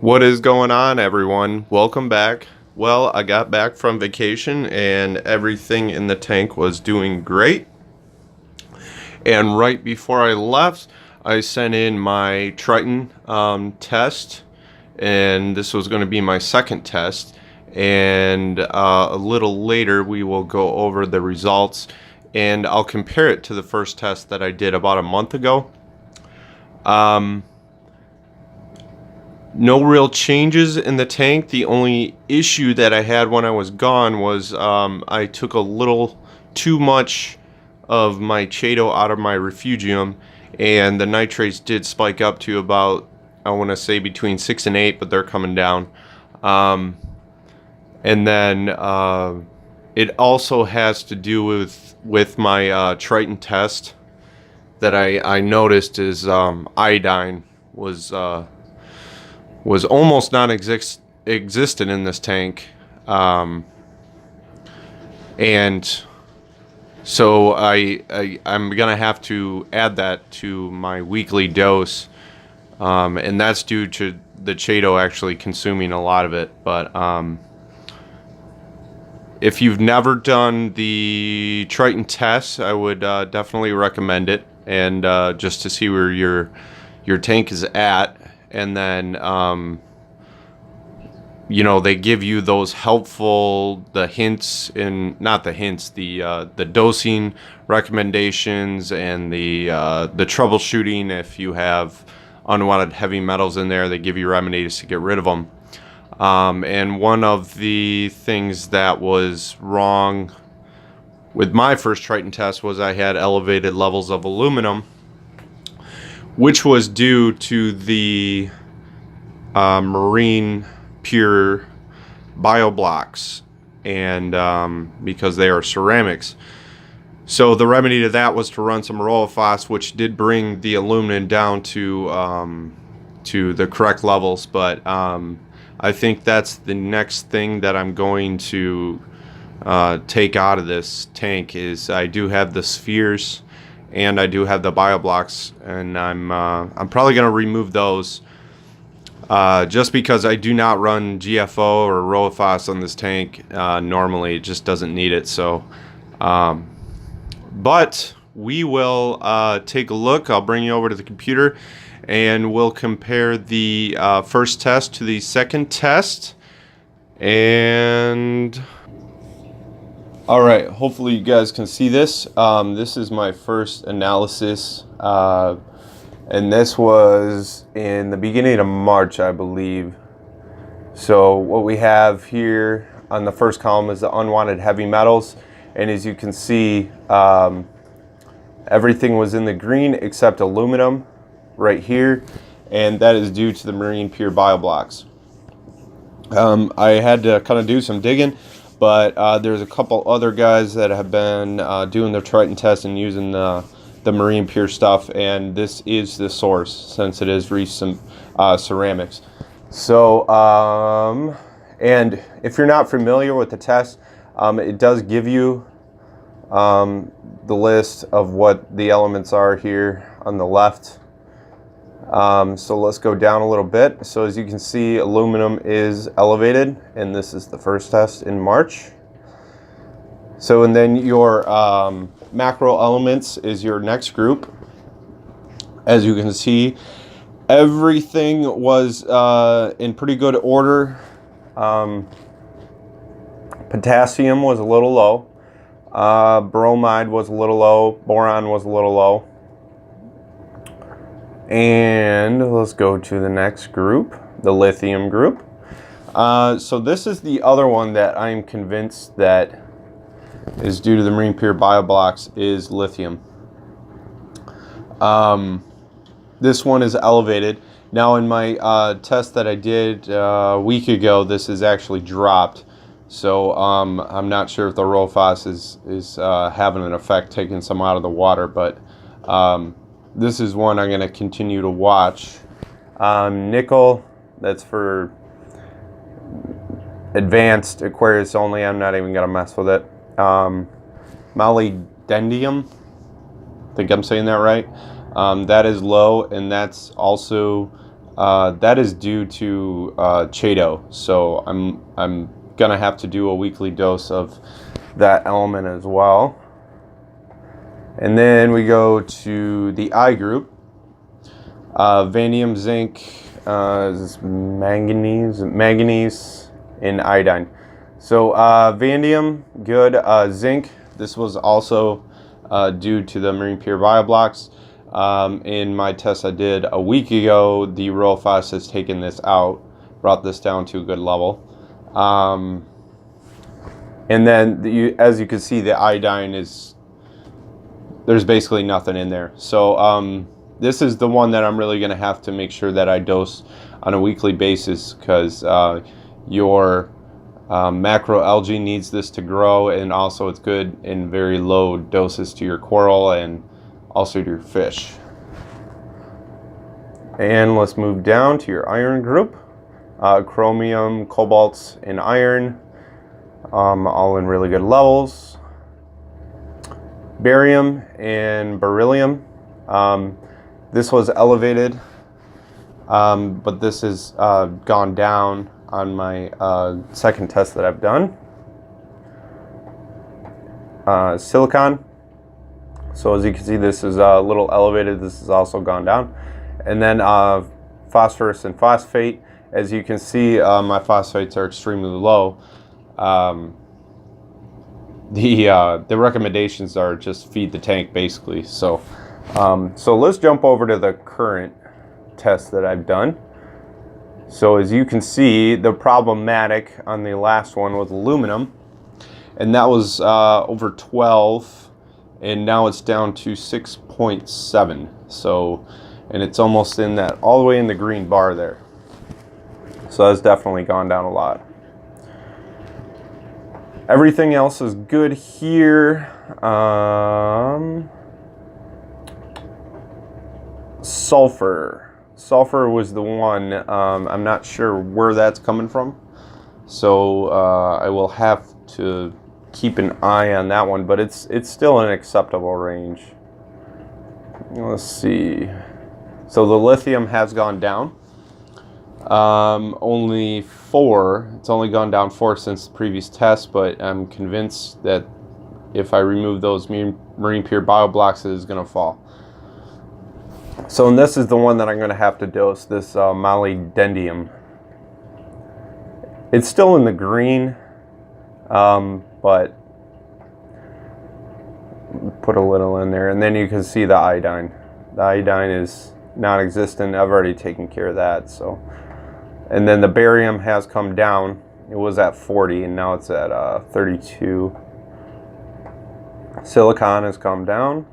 What is going on, everyone? Welcome back. Well, I got back from vacation and everything in the tank was doing great. And right before I left, I sent in my Triton test, and this was going to be my second test. And a little later, we will go over the results and I'll compare it to the first test that I did about a month ago. No real changes in the tank. The only issue that I had when I was gone was I took a little too much of my Chaeto out of my refugium, and the nitrates did spike up to about, I want to say, between 6 and 8, but they're coming down. And then it also has to do with my Triton test that I noticed is iodine was almost non-existent in this tank, and so I'm gonna have to add that to my weekly dose, and that's due to the Chaeto actually consuming a lot of it. But if you've never done the Triton test, I would definitely recommend it, and just to see where your tank is at. And then, they give you those helpful, the hints, and not the hints, the dosing recommendations and the troubleshooting. If you have unwanted heavy metals in there, they give you remedies to get rid of them. And one of the things that was wrong with my first Triton test was I had elevated levels of aluminum, which was due to the marine pure bioblocks, and because they are ceramics. So the remedy to that was to run some Rowaphos, which did bring the aluminum down to the correct levels. But I think that's the next thing that I'm going to take out of this tank. Is I do have the spheres and I do have the bioblocks, and I'm probably going to remove those just because I do not run GFO or Rowaphos on this tank normally. It just doesn't need it. So but we will take a look. I'll bring you over to the computer and we'll compare the first test to the second test. And all right, hopefully you guys can see this. This is my first analysis, and this was in the beginning of March, I believe. So what we have here on the first column is the unwanted heavy metals, and as you can see, everything was in the green except aluminum right here, and that is due to the marine pure bioblocks. I had to kind of do some digging, but there's a couple other guys that have been doing their Triton test and using the marine pure stuff, and this is the source since it is recent ceramics. So and if you're not familiar with the test, it does give you the list of what the elements are here on the left. So let's go down a little bit. So as you can see, aluminum is elevated, and this is the first test in March. So, and then your macro elements is your next group. As you can see, everything was in pretty good order. Potassium was a little low. Bromide was a little low. Boron was a little low. And let's go to the next group, the lithium group. So this is the other one that I'm convinced that is due to the marine pure bioblocks, is lithium. This one is elevated. Now in my test that I did a week ago, this is actually dropped. So I'm not sure if the Rowaphos is having an effect, taking some out of the water, but this is one I'm going to continue to watch. Nickel, that's for advanced Aquarius only. I'm not even going to mess with it. Molybdenum, I think I'm saying that right. That is low, and that's also that is due to Chato. So I'm gonna have to do a weekly dose of that element as well. And then we go to the I group. Vanadium, zinc, manganese, and iodine. So vanadium, good. Zinc, this was also due to the marine pure bioblocks. In my test I did a week ago, the ROFOS has taken this out, brought this down to a good level. And then, as you can see, the iodine there's basically nothing in there. So this is the one that I'm really going to have to make sure that I dose on a weekly basis, because your macroalgae needs this to grow, and also it's good in very low doses to your coral and also to your fish. And let's move down to your iron group. Chromium, cobalt, and iron, all in really good levels. Barium and beryllium, this was elevated, but this has gone down on my second test that I've done. Silicon, so as you can see, this is a little elevated. This has also gone down. And then phosphorus and phosphate, as you can see, my phosphates are extremely low. The recommendations are just feed the tank, basically. So let's jump over to the current test that I've done. So as you can see, the problematic on the last one was aluminum, and that was over 12, and now it's down to 6.7. So, and it's almost in that, all the way in the green bar there. So that's definitely gone down a lot. Everything else is good here. Sulfur was the one. I'm not sure where that's coming from, so I will have to keep an eye on that one. But it's still in an acceptable range. Let's see. So the lithium has gone down. Only 4. It's only gone down 4 since the previous test, but I'm convinced that if I remove those marine pure bioblocks, it is going to fall. So, and this is the one that I'm going to have to dose, this molybdenum. It's still in the green, but put a little in there, and then you can see the iodine. The iodine is non-existent. I've already taken care of that. So, and then the barium has come down. It was at 40, and now it's at 32. Silicon has come down,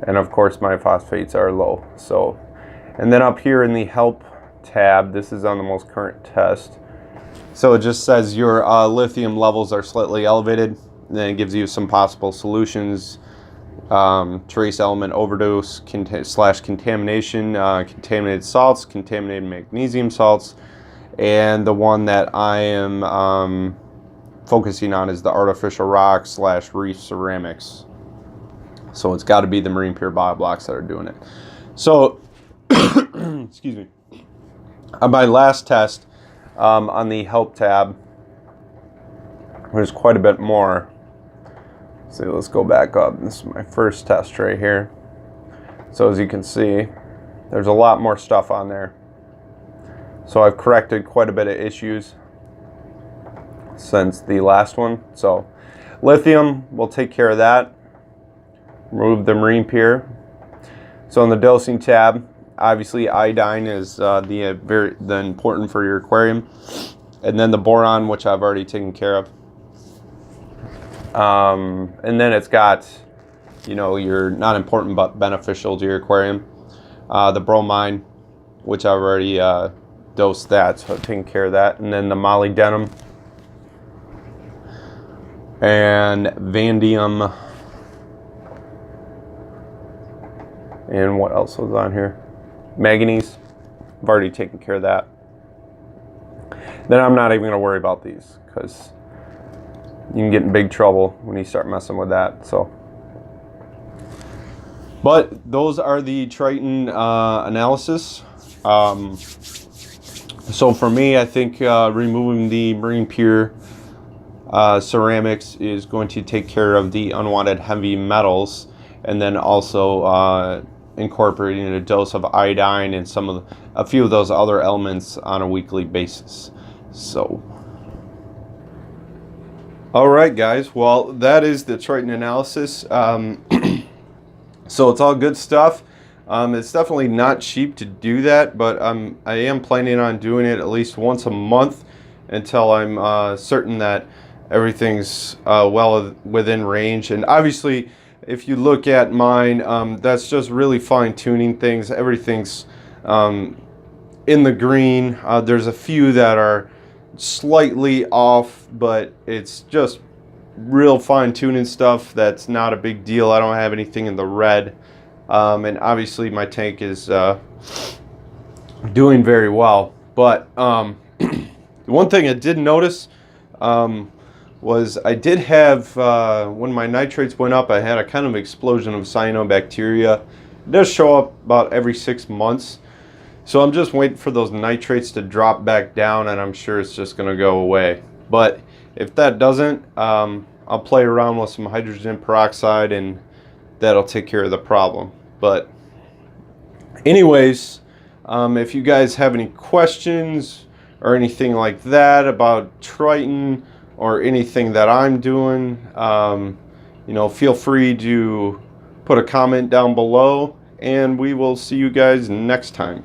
and of course my phosphates are low. So, and then up here in the help tab, this is on the most current test. So it just says your lithium levels are slightly elevated, and then it gives you some possible solutions. Trace element overdose / contamination, contaminated salts, contaminated magnesium salts, and the one that I am focusing on is the artificial rock / reef ceramics. So it's got to be the marine pure bioblocks that are doing it. So, excuse me. On my last test, on the help tab, there's quite a bit more. So let's go back up. This is my first test right here. So as you can see, there's a lot more stuff on there. So I've corrected quite a bit of issues since the last one. So lithium, we'll take care of that. Remove the marine pure. So in the dosing tab, obviously iodine is the important for your aquarium, and then the boron, which I've already taken care of. And then it's got, your not important but beneficial to your aquarium. The bromine, which I've already dosed that, so I've taken care of that. And then the molybdenum and vanadium. And what else was on here? Manganese. I've already taken care of that. Then I'm not even going to worry about these, because you can get in big trouble when you start messing with that. So, but those are the Triton analysis. So for me, I think removing the Marine Pure ceramics is going to take care of the unwanted heavy metals, and then also incorporating a dose of iodine and a few of those other elements on a weekly basis. So, all right, guys. Well, that is the Triton analysis. So it's all good stuff. It's definitely not cheap to do that, but I am planning on doing it at least once a month until I'm certain that everything's well within range. And obviously, if you look at mine, that's just really fine-tuning things. Everything's in the green. There's a few that are slightly off, but it's just real fine-tuning stuff. That's not a big deal. I don't have anything in the red. And obviously my tank is doing very well. But one thing I did notice was I did have, when my nitrates went up, I had a kind of explosion of cyanobacteria. It does show up about every 6 months. So I'm just waiting for those nitrates to drop back down, and I'm sure it's just going to go away. But if that doesn't, I'll play around with some hydrogen peroxide, and that'll take care of the problem. But anyways, if you guys have any questions or anything like that about Triton or anything that I'm doing, feel free to put a comment down below, and we will see you guys next time.